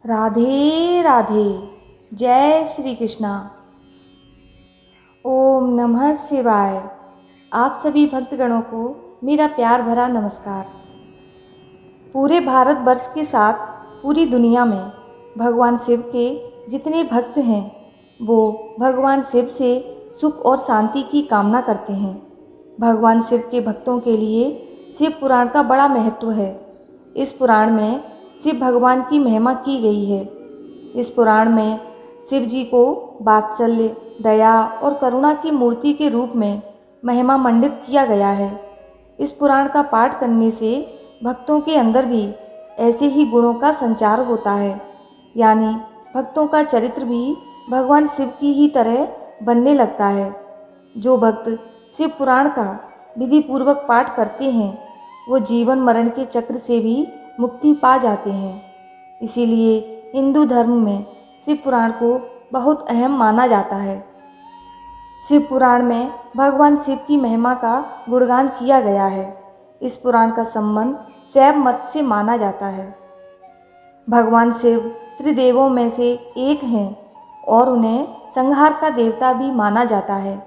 राधे राधे। जय श्री कृष्णा। ओम नमः शिवाय। आप सभी भक्तगणों को मेरा प्यार भरा नमस्कार। पूरे भारतवर्ष के साथ पूरी दुनिया में भगवान शिव के जितने भक्त हैं वो भगवान शिव से सुख और शांति की कामना करते हैं। भगवान शिव के भक्तों के लिए शिव पुराण का बड़ा महत्व है। इस पुराण में शिव भगवान की महिमा की गई है। इस पुराण में शिव जी को वात्सल्य, दया और करुणा की मूर्ति के रूप में महिमा मंडित किया गया है। इस पुराण का पाठ करने से भक्तों के अंदर भी ऐसे ही गुणों का संचार होता है, यानी भक्तों का चरित्र भी भगवान शिव की ही तरह बनने लगता है। जो भक्त शिव पुराण का विधि पूर्वक पाठ करते हैं वो जीवन मरण के चक्र से भी मुक्ति पा जाते हैं। इसीलिए हिंदू धर्म में शिव पुराण को बहुत अहम माना जाता है। शिव पुराण में भगवान शिव की महिमा का गुणगान किया गया है। इस पुराण का संबंध शैव मत से माना जाता है। भगवान शिव त्रिदेवों में से एक हैं और उन्हें संहार का देवता भी माना जाता है।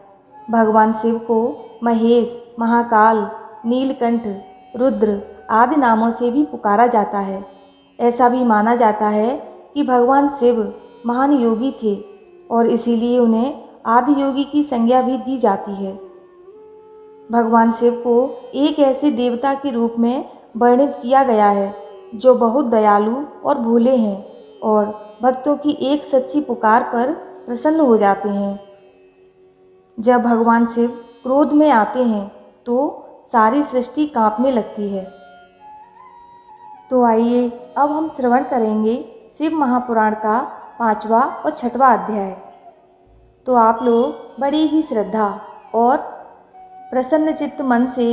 भगवान शिव को महेश, महाकाल, नीलकंठ, रुद्र आदि नामों से भी पुकारा जाता है। ऐसा भी माना जाता है कि भगवान शिव महान योगी थे और इसीलिए उन्हें आदि योगी की संज्ञा भी दी जाती है। भगवान शिव को एक ऐसे देवता के रूप में वर्णित किया गया है जो बहुत दयालु और भोले हैं और भक्तों की एक सच्ची पुकार पर प्रसन्न हो जाते हैं। जब भगवान शिव क्रोध में आते हैं तो सारी सृष्टि कांपने लगती है। तो आइए अब हम श्रवण करेंगे शिव महापुराण का 5वां और 6वां अध्याय। तो आप लोग बड़ी ही श्रद्धा और प्रसन्न चित्त मन से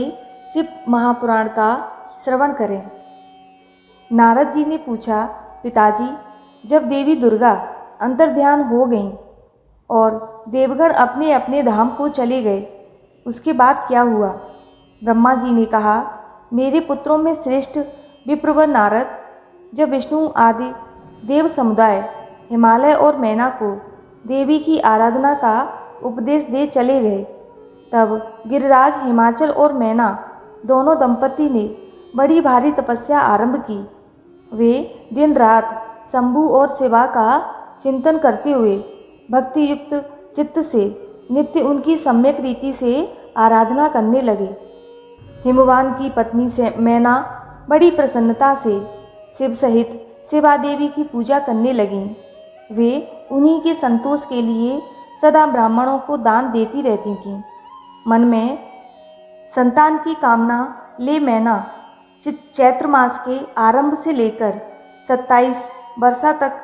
शिव महापुराण का श्रवण करें। नारद जी ने पूछा, पिताजी, जब देवी दुर्गा अंतर्ध्यान हो गईं और देवगण अपने अपने धाम को चले गए, उसके बाद क्या हुआ? ब्रह्मा जी ने कहा, मेरे पुत्रों में श्रेष्ठ विप्रवर नारद, जब विष्णु आदि देव समुदाय हिमालय और मैना को देवी की आराधना का उपदेश दे चले गए, तब गिरिराज हिमाचल और मैना दोनों दंपति ने बड़ी भारी तपस्या आरंभ की। वे दिन रात शंभु और शिवा का चिंतन करते हुए भक्ति युक्त चित्त से नित्य उनकी सम्यक रीति से आराधना करने लगे। हिमवान की पत्नी से मैना बड़ी प्रसन्नता से शिव सहित शिवा देवी की पूजा करने लगीं। वे उन्हीं के संतोष के लिए सदा ब्राह्मणों को दान देती रहती थीं। मन में संतान की कामना ले मैना चैत्र मास के आरंभ से लेकर 27 वर्षा तक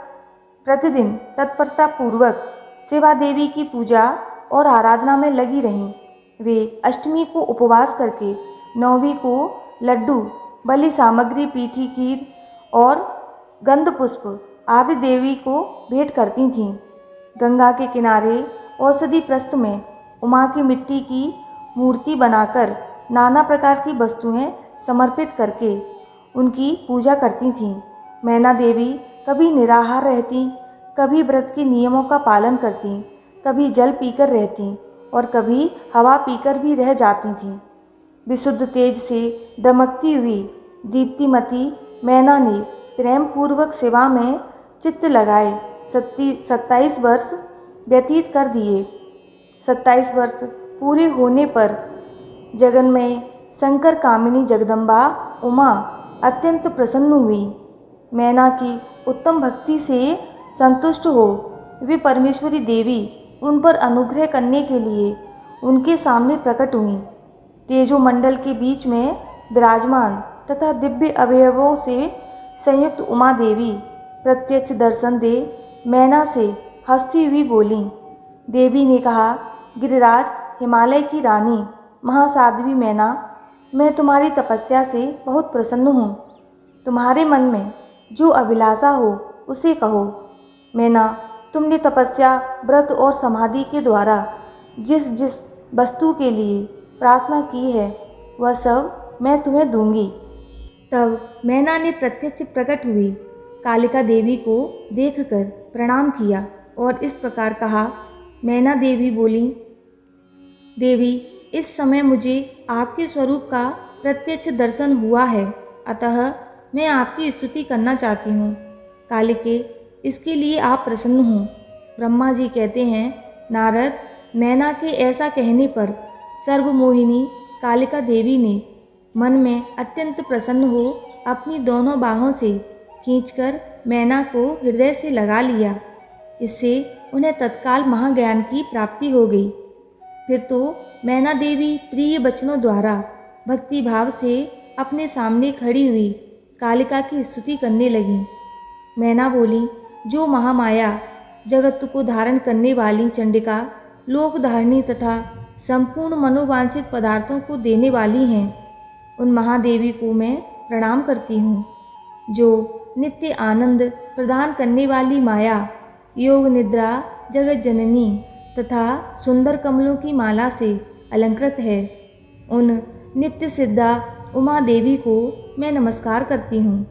प्रतिदिन तत्परता पूर्वक शिवा देवी की पूजा और आराधना में लगी रहीं। वे अष्टमी को उपवास करके, नौवीं को लड्डू, बलि सामग्री, पीठी खीर और गंध पुष्प आदि देवी को भेंट करती थीं। गंगा के किनारे औषधि प्रस्थ में उमा की मिट्टी की मूर्ति बनाकर नाना प्रकार की वस्तुएं समर्पित करके उनकी पूजा करती थीं। मैना देवी कभी निराहार रहती, कभी व्रत के नियमों का पालन करती, कभी जल पीकर रहती और कभी हवा पीकर भी रह जाती थीं। विशुद्ध तेज से दमकती हुई दीप्तिमती मैना ने प्रेम पूर्वक सेवा में चित्त लगाए 27 वर्ष व्यतीत कर दिए। 27 वर्ष पूरे होने पर जगन में शंकर कामिनी जगदम्बा उमा अत्यंत प्रसन्न हुई। मैना की उत्तम भक्ति से संतुष्ट हो वे परमेश्वरी देवी उन पर अनुग्रह करने के लिए उनके सामने प्रकट हुईं। तेजोमंडल के बीच में विराजमान तथा दिव्य अवयवों से संयुक्त उमा देवी प्रत्यक्ष दर्शन दे मैना से हंसती हुई बोली। देवी ने कहा, गिरिराज हिमालय की रानी महासाध्वी मैना, मैं तुम्हारी तपस्या से बहुत प्रसन्न हूँ। तुम्हारे मन में जो अभिलाषा हो उसे कहो। मैना, तुमने तपस्या, व्रत और समाधि के द्वारा जिस जिस वस्तु के लिए प्रार्थना की है वह सब मैं तुम्हें दूंगी। तब मैना ने प्रत्यक्ष प्रकट हुई कालिका देवी को देखकर प्रणाम किया और इस प्रकार कहा। मैना देवी बोली, देवी, इस समय मुझे आपके स्वरूप का प्रत्यक्ष दर्शन हुआ है, अतः मैं आपकी स्तुति करना चाहती हूँ। कालिके, इसके लिए आप प्रसन्न हों। ब्रह्मा जी कहते हैं, नारद, मैना के ऐसा कहने पर सर्वमोहिनी कालिका देवी ने मन में अत्यंत प्रसन्न हो अपनी दोनों बाहों से खींचकर मैना को हृदय से लगा लिया। इससे उन्हें तत्काल महाज्ञान की प्राप्ति हो गई। फिर तो मैना देवी प्रिय वचनों द्वारा भक्ति भाव से अपने सामने खड़ी हुई कालिका की स्तुति करने लगी। मैना बोली, जो महामाया जगत को धारण करने वाली चंडिका, लोकधारिणी तथा संपूर्ण मनोवांछित पदार्थों को देने वाली हैं, उन महादेवी को मैं प्रणाम करती हूँ। जो नित्य आनंद प्रदान करने वाली माया, योग निद्रा जगत जननी तथा सुंदर कमलों की माला से अलंकृत है, उन नित्य सिद्धा उमा देवी को मैं नमस्कार करती हूँ।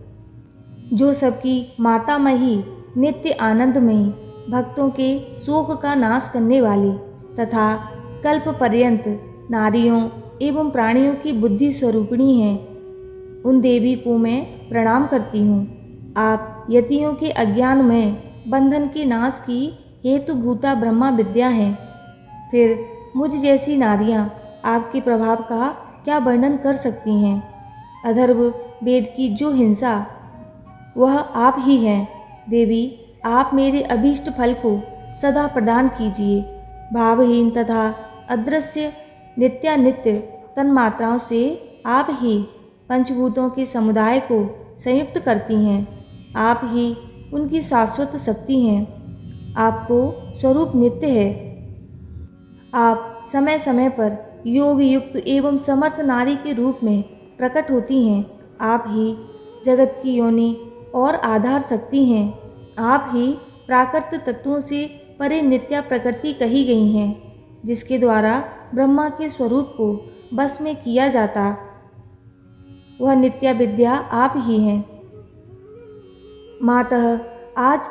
जो सबकी मातामही, नित्य आनंदमयी, भक्तों के शोक का नाश करने वाली तथा कल्प पर्यंत नारियों एवं प्राणियों की बुद्धि स्वरूपिणी हैं, उन देवी को मैं प्रणाम करती हूँ। आप यतियों के अज्ञान में बंधन के नाश की हेतुभूता ब्रह्मा विद्या हैं। फिर मुझ जैसी नारियाँ आपके प्रभाव का क्या वर्णन कर सकती हैं। अथर्व वेद की जो हिंसा, वह आप ही हैं। देवी, आप मेरे अभीष्ट फल को सदा प्रदान कीजिए। भावहीन तथा अदृश्य नित्यानित्य तन्मात्राओं से आप ही पंचभूतों के समुदाय को संयुक्त करती हैं। आप ही उनकी शाश्वत शक्ति हैं। आपको स्वरूप नित्य है। आप समय समय पर योग युक्त एवं समर्थ नारी के रूप में प्रकट होती हैं। आप ही जगत की योनि और आधार शक्ति हैं। आप ही प्राकृत तत्वों से परे नित्या प्रकृति कही गई हैं, जिसके द्वारा ब्रह्मा के स्वरूप को बस में किया जाता, वह नित्या विद्या आप ही हैं। मातः आज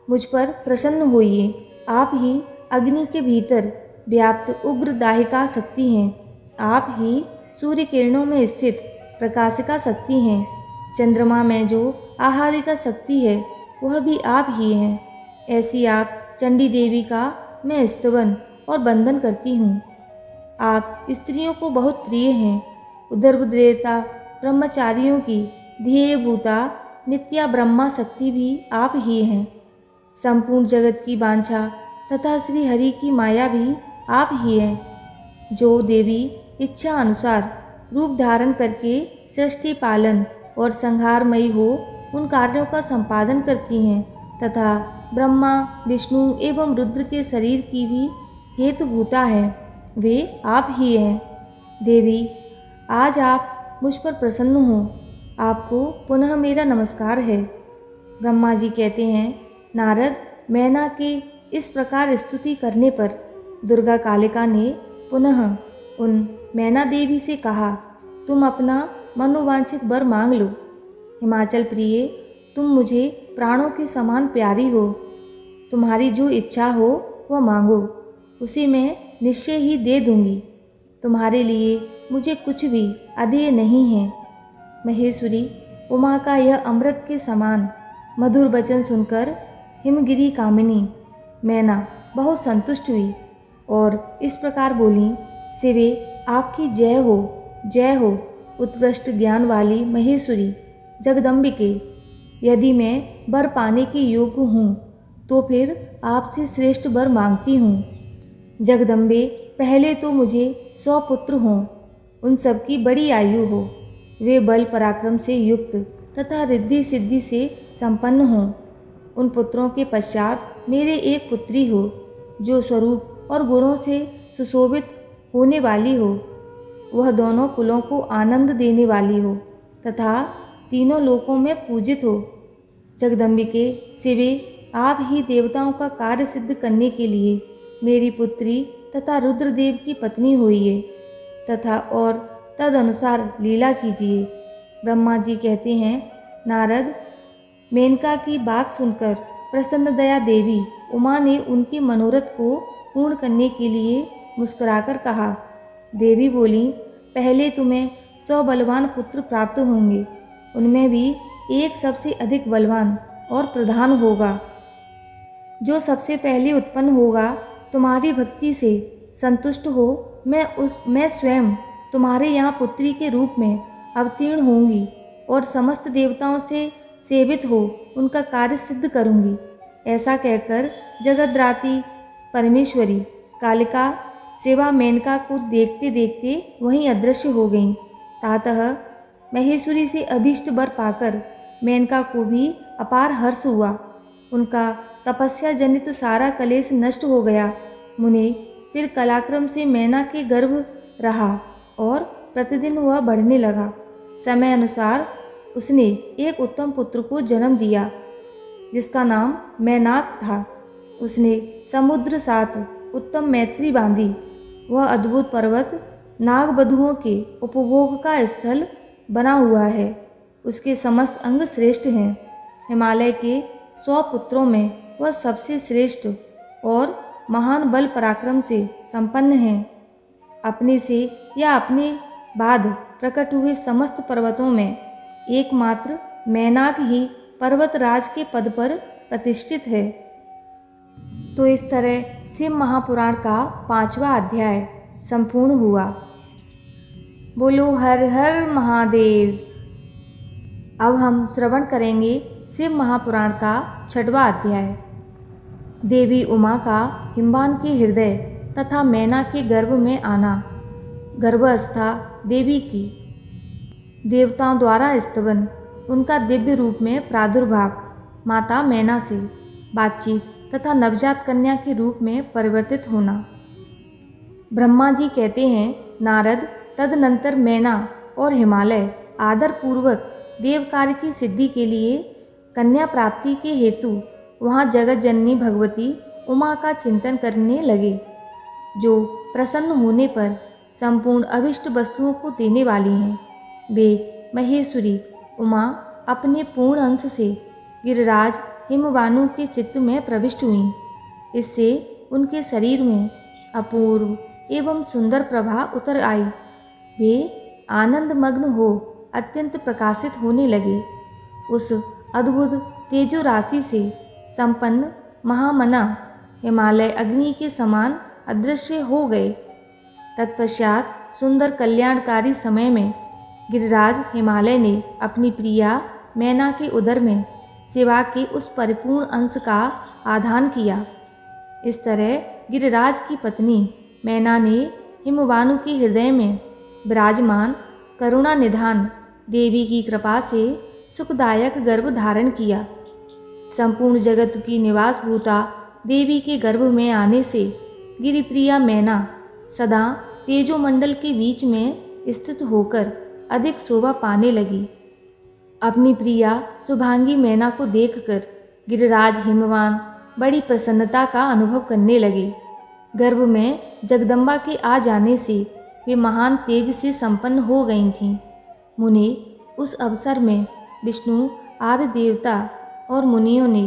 मुझ पर प्रसन्न होइए। आप ही अग्नि के भीतर व्याप्त उग्र दाहिका शक्ति हैं। आप ही सूर्य किरणों में स्थित प्रकाशिका शक्ति हैं। चंद्रमा में जो आहारिका शक्ति है, वह भी आप ही हैं। ऐसी आप चंडी देवी का मैं स्तवन और वंदन करती हूँ। आप स्त्रियों को बहुत प्रिय हैं। उदर्भदेवता ब्रह्मचारियों की ध्येयभूता नित्या ब्रह्मा शक्ति भी आप ही हैं। संपूर्ण जगत की वांछा तथा श्री हरि की माया भी आप ही हैं। जो देवी इच्छा अनुसार रूप धारण करके सृष्टि पालन और संहारमयी हो उन कार्यों का संपादन करती हैं तथा ब्रह्मा विष्णु एवं रुद्र के शरीर की भी हेतुभूता है, वे आप ही हैं। देवी, आज आप मुझ पर प्रसन्न हो। आपको पुनः मेरा नमस्कार है। ब्रह्मा जी कहते हैं, नारद, मैना के इस प्रकार स्तुति करने पर दुर्गा कालिका ने पुनः उन मैना देवी से कहा, तुम अपना मनोवांछित वर मांग लो। हिमाचल प्रिय, तुम मुझे प्राणों के समान प्यारी हो। तुम्हारी जो इच्छा हो वह मांगो, उसे मैं निश्चय ही दे दूंगी। तुम्हारे लिए मुझे कुछ भी अदेय नहीं है। महेश्वरी, उमा का यह अमृत के समान मधुर वचन सुनकर हिमगिरी कामिनी मैना बहुत संतुष्ट हुई और इस प्रकार बोली, शिवे, आपकी जय हो, जय हो, उत्कृष्ट ज्ञान वाली महेश्वरी जगदम्बिके। यदि मैं वर पाने के योग्य हूँ तो फिर आपसे श्रेष्ठ वर मांगती हूँ। जगदम्बे, पहले तो मुझे 100 पुत्र हों, उन सबकी बड़ी आयु हो, वे बल पराक्रम से युक्त तथा रिद्धि सिद्धि से संपन्न हों। उन पुत्रों के पश्चात मेरे एक पुत्री हो, जो स्वरूप और गुणों से सुशोभित होने वाली हो। वह दोनों कुलों को आनंद देने वाली हो तथा तीनों लोकों में पूजित हो। जगदम्बिके, शिवे, आप ही देवताओं का कार्य सिद्ध करने के लिए मेरी पुत्री तथा रुद्रदेव की पत्नी होइए तथा और तदनुसार लीला कीजिए। ब्रह्मा जी कहते हैं, नारद, मेनका की बात सुनकर प्रसन्न दया देवी उमा ने उनके मनोरथ को पूर्ण करने के लिए मुस्कुराकर कहा। देवी बोली, पहले तुम्हें 100 बलवान पुत्र प्राप्त होंगे, उनमें भी एक सबसे अधिक बलवान और प्रधान होगा। जो सबसे पहले उत्पन्न होगा तुम्हारी भक्ति से संतुष्ट हो मैं स्वयं तुम्हारे यहाँ पुत्री के रूप में अवतीर्ण होंगी और समस्त देवताओं से सेवित हो उनका कार्य सिद्ध करूँगी। ऐसा कहकर जगद्राती परमेश्वरी कालिका शिवा मेनका को देखते देखते वहीं अदृश्य हो गईं। तातः महेश्वरी से अभीष्ट वर पाकर मेनका को भी अपार हर्ष हुआ। उनका तपस्या जनित सारा कलेश नष्ट हो गया। मुने फिर कलाक्रम से मैना के गर्भ रहा और प्रतिदिन वह बढ़ने लगा। समय अनुसार उसने एक उत्तम पुत्र को जन्म दिया जिसका नाम मैनाक था। उसने समुद्र साथ उत्तम मैत्री बांधी। वह अद्भुत पर्वत नागबधुओं के उपभोग का स्थल बना हुआ है। उसके समस्त अंग श्रेष्ठ हैं। हिमालय के 100 पुत्रों में वह सबसे श्रेष्ठ और महान बल पराक्रम से संपन्न है। अपने से या अपने बाद प्रकट हुए समस्त पर्वतों में एकमात्र मैनाक ही पर्वतराज के पद पर प्रतिष्ठित है। तो इस तरह शिव महापुराण का 5वां अध्याय संपूर्ण हुआ। बोलो हर हर महादेव। अब हम श्रवण करेंगे शिव महापुराण का 6वां अध्याय। देवी उमा का हिमवान के हृदय तथा मैना के गर्भ में आना। गर्भावस्था देवी की देवताओं द्वारा स्तवन, उनका दिव्य रूप में प्रादुर्भाव, माता मैना से बातचीत तथा नवजात कन्या के रूप में परिवर्तित होना। ब्रह्मा जी कहते हैं, नारद तदनंतर मैना और हिमालय आदर पूर्वक देव कार्य की सिद्धि के लिए कन्या प्राप्ति के हेतु वहाँ जगत जननी भगवती उमा का चिंतन करने लगे, जो प्रसन्न होने पर संपूर्ण अभिष्ट वस्तुओं को देने वाली हैं। वे महेश्वरी उमा अपने पूर्ण अंश से गिरिराज हिमवानु के चित्त में प्रविष्ट हुईं। इससे उनके शरीर में अपूर्व एवं सुंदर प्रभा उतर आई। वे आनंदमग्न हो अत्यंत प्रकाशित होने लगे। उस अद्भुत तेजो राशि से संपन्न महामना हिमालय अग्नि के समान अदृश्य हो गए। तत्पश्चात सुंदर कल्याणकारी समय में गिरिराज हिमालय ने अपनी प्रिया मैना के उदर में शिवा के उस परिपूर्ण अंश का आधान किया। इस तरह गिरिराज की पत्नी मैना ने हिमवानु के हृदय में विराजमान करुणा निधान देवी की कृपा से सुखदायक गर्भ धारण किया। संपूर्ण जगत की निवास भूता देवी के गर्भ में आने से गिरिप्रिया मैना सदा तेजोमंडल के बीच में स्थित होकर अधिक शोभा पाने लगी। अपनी प्रिया शुभांगी मैना को देखकर गिरिराज हिमवान बड़ी प्रसन्नता का अनुभव करने लगे। गर्भ में जगदम्बा के आ जाने से वे महान तेज से संपन्न हो गई थीं। मुने उस अवसर में विष्णु आदि देवता और मुनियों ने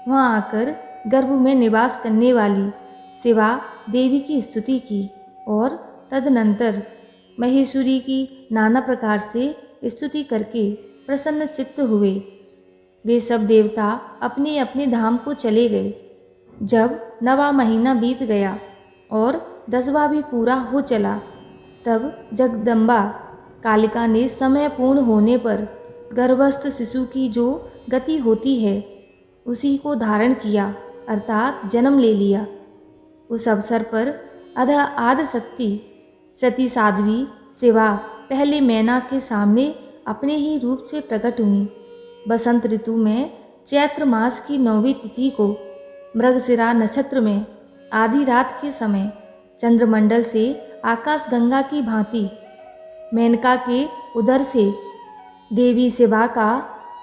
वहाँ आकर गर्भ में निवास करने वाली शिवा देवी की स्तुति की और तदनंतर महेश्वरी की नाना प्रकार से स्तुति करके प्रसन्न चित्त हुए। वे सब देवता अपने अपने धाम को चले गए। जब 9वां महीना बीत गया और 10वां भी पूरा हो चला, तब जगदम्बा कालिका ने समय पूर्ण होने पर गर्भस्थ शिशु की जो गति होती है उसी को धारण किया, अर्थात जन्म ले लिया। उस अवसर पर आदि शक्ति सती साध्वी शिवा पहले मैना के सामने अपने ही रूप से प्रकट हुई। बसंत ऋतु में चैत्र मास की 9वीं तिथि को मृगशिरा नक्षत्र में आधी रात के समय चंद्रमंडल से आकाश गंगा की भांति मेनका के उदर से देवी शिवा का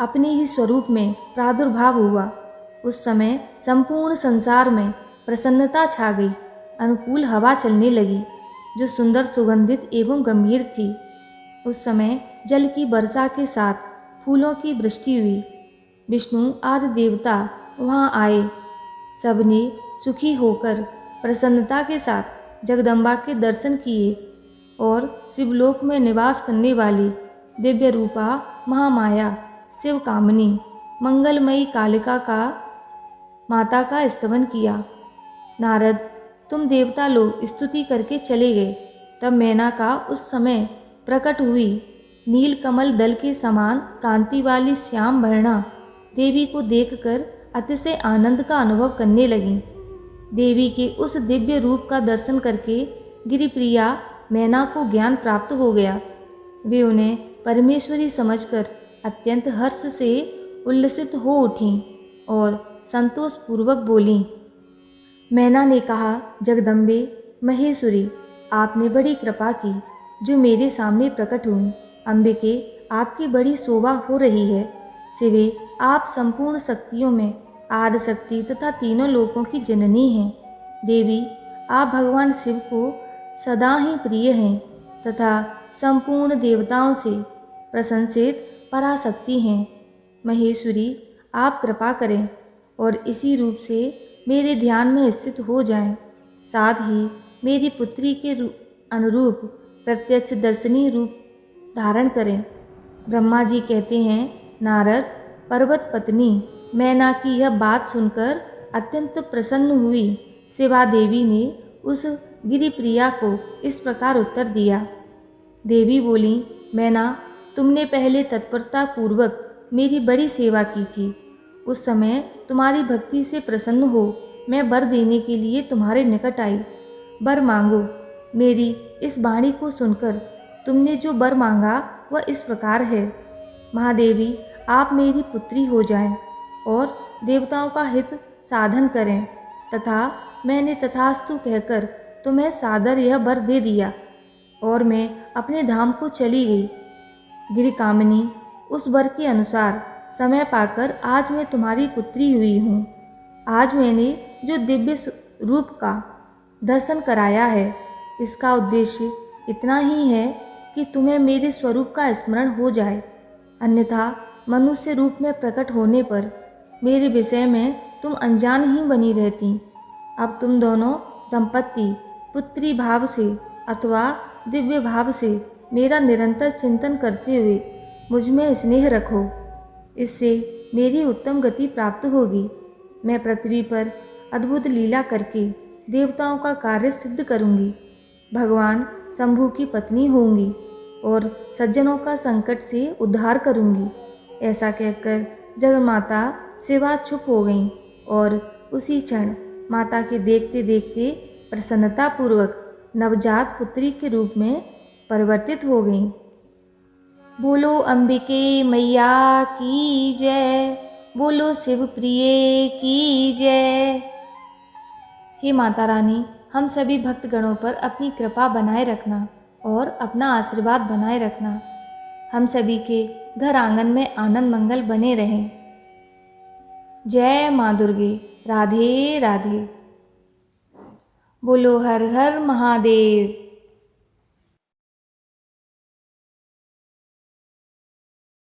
अपने ही स्वरूप में प्रादुर्भाव हुआ। उस समय संपूर्ण संसार में प्रसन्नता छा गई। अनुकूल हवा चलने लगी जो सुंदर सुगंधित एवं गंभीर थी। उस समय जल की वर्षा के साथ फूलों की वृष्टि हुई। विष्णु आदि देवता वहाँ आए। सबने सुखी होकर प्रसन्नता के साथ जगदम्बा के दर्शन किए और शिवलोक में निवास करने वाली दिव्य रूपा महामाया शिव कामिनी मंगलमयी कालिका का माता का स्तवन किया। नारद, तुम देवता लोग स्तुति करके चले गए। तब मेनका उस समय प्रकट हुई नील कमल दल के समान कांति वाली श्याम वर्णा देवी को देखकर अतिशय आनंद का अनुभव करने लगी। देवी के उस दिव्य रूप का दर्शन करके गिरिप्रिया मैना को ज्ञान प्राप्त हो गया। वे उन्हें परमेश्वरी समझकर अत्यंत हर्ष से उल्लसित हो उठीं और संतोषपूर्वक बोलीं। मैना ने कहा, जगदम्बे महेश्वरी, आपने बड़ी कृपा की जो मेरे सामने प्रकट हुई। अंबिके, आपकी बड़ी शोभा हो रही है। शिवे, आप संपूर्ण शक्तियों में आदि शक्ति तथा तीनों लोकों की जननी हैं। देवी, आप भगवान शिव को सदा ही प्रिय हैं तथा संपूर्ण देवताओं से प्रशंसित पराशक्ति हैं। महेश्वरी, आप कृपा करें और इसी रूप से मेरे ध्यान में स्थित हो जाएं। साथ ही मेरी पुत्री के अनुरूप प्रत्यक्ष दर्शनीय रूप धारण करें। ब्रह्मा जी कहते हैं, नारद, पर्वत पत्नी मैना की यह बात सुनकर अत्यंत प्रसन्न हुई शिवा देवी ने उस गिरिप्रिया को इस प्रकार उत्तर दिया। देवी बोली, मैना, तुमने पहले तत्परता पूर्वक मेरी बड़ी सेवा की थी। उस समय तुम्हारी भक्ति से प्रसन्न हो मैं वर देने के लिए तुम्हारे निकट आई। वर मांगो। मेरी इस वाणी को सुनकर तुमने जो वर मांगा वह इस प्रकार है। महादेवी, आप मेरी पुत्री हो जाएं और देवताओं का हित साधन करें। तथा मैंने तथास्तु कहकर तुम्हें सादर यह वर दे दिया और मैं अपने धाम को चली गई। गिरिकामिनी, उस वर के अनुसार समय पाकर आज मैं तुम्हारी पुत्री हुई हूँ। आज मैंने जो दिव्य रूप का दर्शन कराया है, इसका उद्देश्य इतना ही है कि तुम्हें मेरे स्वरूप का स्मरण हो जाए। अन्यथा मनुष्य रूप में प्रकट होने पर मेरे विषय में तुम अनजान ही बनी रहती। अब तुम दोनों दंपत्ति पुत्री भाव से अथवा दिव्य भाव से मेरा निरंतर चिंतन करते हुए मुझ में स्नेह रखो। इससे मेरी उत्तम गति प्राप्त होगी। मैं पृथ्वी पर अद्भुत लीला करके देवताओं का कार्य सिद्ध करूंगी। भगवान शंभु की पत्नी होंगी और सज्जनों का संकट से उद्धार करूंगी। ऐसा कहकर जगन्माता शिवा चुप हो गईं और उसी क्षण माता के देखते देखते प्रसन्नतापूर्वक नवजात पुत्री के रूप में परिवर्तित हो गईं। बोलो अंबिके मैया की जय, बोलो शिव प्रिय की जय। हे माता रानी, हम सभी भक्तगणों पर अपनी कृपा बनाए रखना और अपना आशीर्वाद बनाए रखना। हम सभी के घर आंगन में आनंद मंगल बने रहें। जय माँ दुर्गे। राधे राधे। बोलो हर हर महादेव।